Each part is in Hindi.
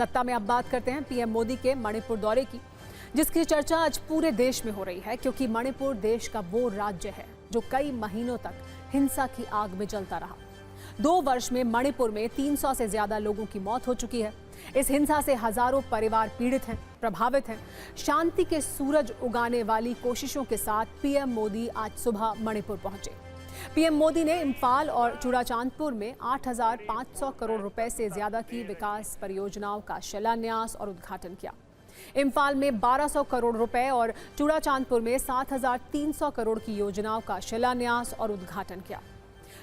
सत्ता में अब बात करते हैं पीएम मोदी के मणिपुर दौरे की, जिसकी चर्चा आज पूरे देश में हो रही है, क्योंकि मणिपुर देश का वो राज्य है जो कई महीनों तक हिंसा की आग में जलता रहा। 2 वर्ष में मणिपुर में 300 से ज्यादा लोगों की मौत हो चुकी है। इस हिंसा से हजारों परिवार पीड़ित हैं, प्रभावित हैं। शांति के सूरज उगाने वाली कोशिशों के साथ पीएम मोदी आज सुबह मणिपुर पहुंचे। पीएम मोदी ने इम्फाल और चूड़ाचांदपुर में 8,500 करोड़ रुपए से ज्यादा की विकास परियोजनाओं का शिलान्यास और उद्घाटन किया। इम्फाल में 1,200 करोड़ रुपए और चूड़ाचांदपुर में 7,300 करोड़ की योजनाओं का शिलान्यास और उद्घाटन किया।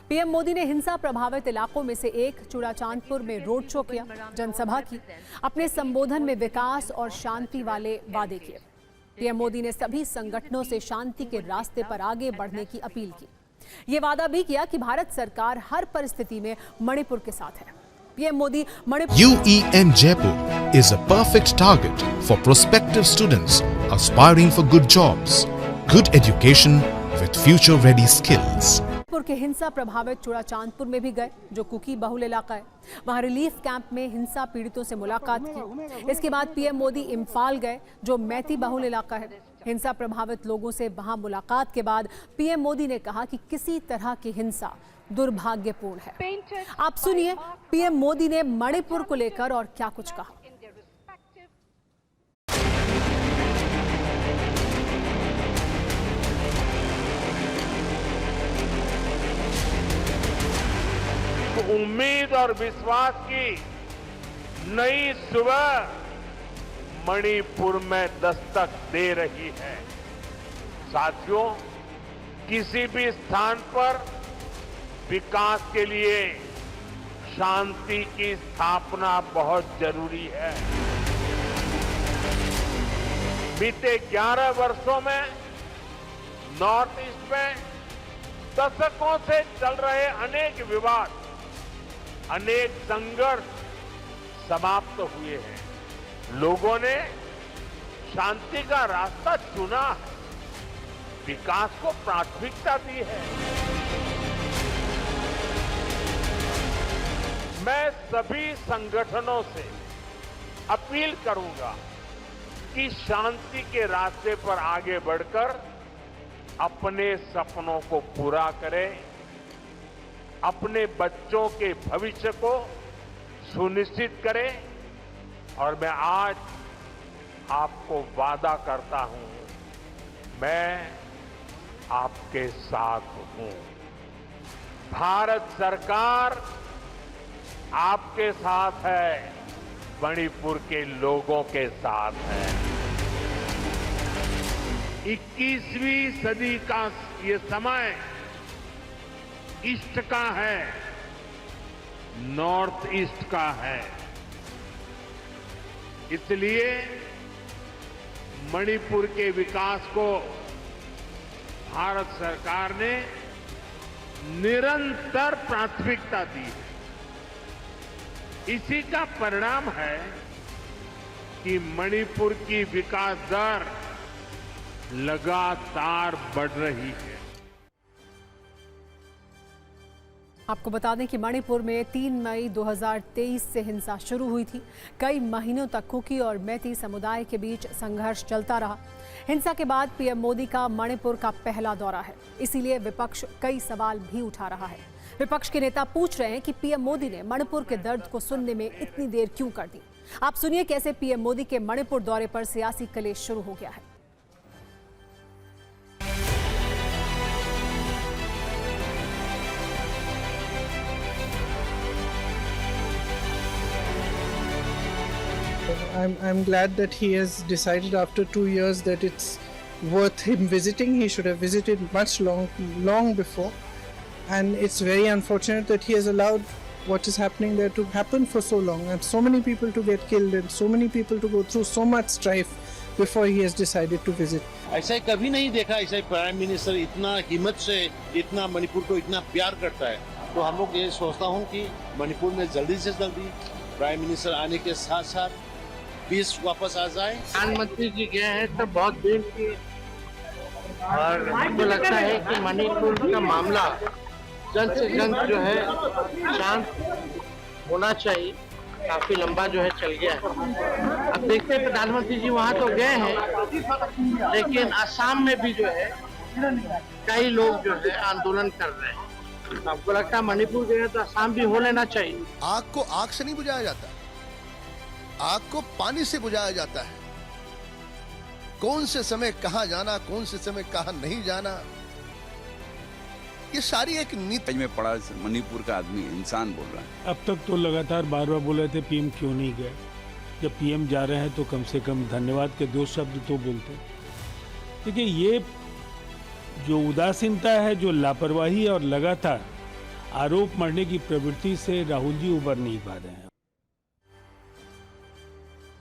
पीएम मोदी ने हिंसा प्रभावित इलाकों में से एक चूड़ाचांदपुर में रोड शो किया, जनसभा की। अपने संबोधन में विकास और शांति वाले वादे किए। पीएम मोदी ने सभी संगठनों से शांति के रास्ते पर आगे बढ़ने की अपील की। ये वादा भी किया कि भारत सरकार हर परिस्थिति में मणिपुर के साथ है। PM Modi Manipur UEM Jaipur is a perfect target for prospective students aspiring for good jobs, good education with future-ready skills. Manipur के हिंसा प्रभावित चूड़ाचांदपुर में भी गए, जो कुकी बहुल इलाका है। वहां रिलीफ कैंप में हिंसा पीड़ितों से मुलाकात की। इसके बाद पीएम मोदी इम्फाल गए, जो मैती बहुल इलाका है। हिंसा प्रभावित लोगों से वहां मुलाकात के बाद पीएम मोदी ने कहा कि किसी तरह की हिंसा दुर्भाग्यपूर्ण है। आप सुनिए पीएम मोदी ने मणिपुर को लेकर और क्या कुछ कहा। उम्मीद और विश्वास की नई सुबह मणिपुर में दस्तक दे रही है। साथियों, किसी भी स्थान पर विकास के लिए शांति की स्थापना बहुत जरूरी है। बीते 11 वर्षों में नॉर्थ ईस्ट में दशकों से चल रहे अनेक विवाद, अनेक संघर्ष समाप्त हुए हैं। लोगों ने शांति का रास्ता चुना है, विकास को प्राथमिकता दी है। मैं सभी संगठनों से अपील करूंगा कि शांति के रास्ते पर आगे बढ़कर अपने सपनों को पूरा करें, अपने बच्चों के भविष्य को सुनिश्चित करें। और मैं आज आपको वादा करता हूं, मैं आपके साथ हूं। भारत सरकार आपके साथ है, मणिपुर के लोगों के साथ है। 21वीं सदी का ये समय ईस्ट का है, नॉर्थ ईस्ट का है। इसलिए मणिपुर के विकास को भारत सरकार ने निरंतर प्राथमिकता दी है। इसी का परिणाम है कि मणिपुर की विकास दर लगातार बढ़ रही है। आपको बता दें कि मणिपुर में 3 मई 2023 से हिंसा शुरू हुई थी। कई महीनों तक कुकी और मैती समुदाय के बीच संघर्ष चलता रहा। हिंसा के बाद पीएम मोदी का मणिपुर का पहला दौरा है, इसीलिए विपक्ष कई सवाल भी उठा रहा है। विपक्ष के नेता पूछ रहे हैं कि पीएम मोदी ने मणिपुर के दर्द को सुनने में इतनी देर क्यों कर दी। आप सुनिए कैसे पीएम मोदी के मणिपुर दौरे पर सियासी कलेश शुरू हो गया है। I'm glad that he has decided after 2 years that it's worth him visiting. He should have visited much long before, and it's very unfortunate that he has allowed what is happening there to happen for so long, and so many people to get killed and so many people to go through so much strife before he has decided to visit. ऐसा कभी नहीं देखा, ऐसा प्राइम मिनिस्टर इतना हिम्मत से इतना मणिपुर को इतना प्यार करता है। तो हम लोग ये सोचता हूँ कि मणिपुर में जल्दी से जल्दी प्राइम मिनिस्टर आने के साथ साथ पीस वापस आ जाए। प्रधानमंत्री जी गए हैं तो बहुत दिन की, और हमको लगता है कि मणिपुर का मामला जल्द से जल्द जो है शांत होना चाहिए। काफी लंबा जो है चल गया है। अब देखते हैं प्रधानमंत्री जी वहाँ तो गए हैं, लेकिन असम में भी जो है कई लोग जो है आंदोलन कर रहे हैं। आपको लगता है मणिपुर गए तो असम भी हो लेना चाहिए? आग को आग से नहीं बुझाया जाता, आग को पानी से बुझाया जाता है। कौन से समय कहां जाना, कौन से समय कहां नहीं जाना, ये सारी एक नीति में पड़ा। मणिपुर का आदमी इंसान बोल रहा है। अब तक तो लगातार बार बार बोल रहे थे पीएम क्यों नहीं गए। जब पीएम जा रहे हैं तो कम से कम धन्यवाद के 2 शब्द तो बोलते। देखिए, ये जो उदासीनता है, जो लापरवाही और लगातार आरोप मढ़ने की प्रवृत्ति से राहुल जी उबर नहीं पा रहे हैं।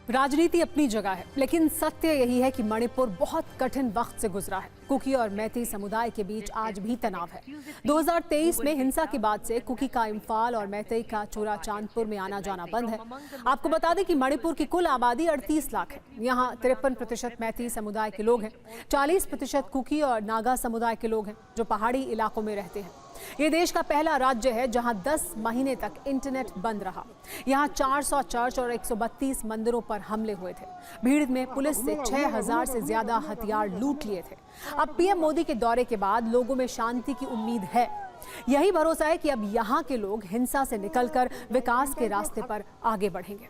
राजनीति अपनी जगह है, लेकिन सत्य यही है कि मणिपुर बहुत कठिन वक्त से गुजरा है। कुकी और मैती समुदाय के बीच आज भी तनाव है। 2023 में हिंसा के बाद से कुकी का इम्फाल और मैती का चूरा चांदपुर में आना जाना बंद है। आपको बता दें कि मणिपुर की कुल आबादी 38 लाख है। यहाँ 53% मैती समुदाय के लोग हैं, 40% कुकी और नागा समुदाय के लोग हैं जो पहाड़ी इलाकों में रहते हैं। ये देश का पहला राज्य है जहां 10 महीने तक इंटरनेट बंद रहा। यहां 400 चर्च और 132 मंदिरों पर हमले हुए थे। भीड़ में पुलिस से 6000 से ज्यादा हथियार लूट लिए थे। अब पीएम मोदी के दौरे के बाद लोगों में शांति की उम्मीद है। यही भरोसा है कि अब यहां के लोग हिंसा से निकलकर विकास के रास्ते पर आगे बढ़ेंगे।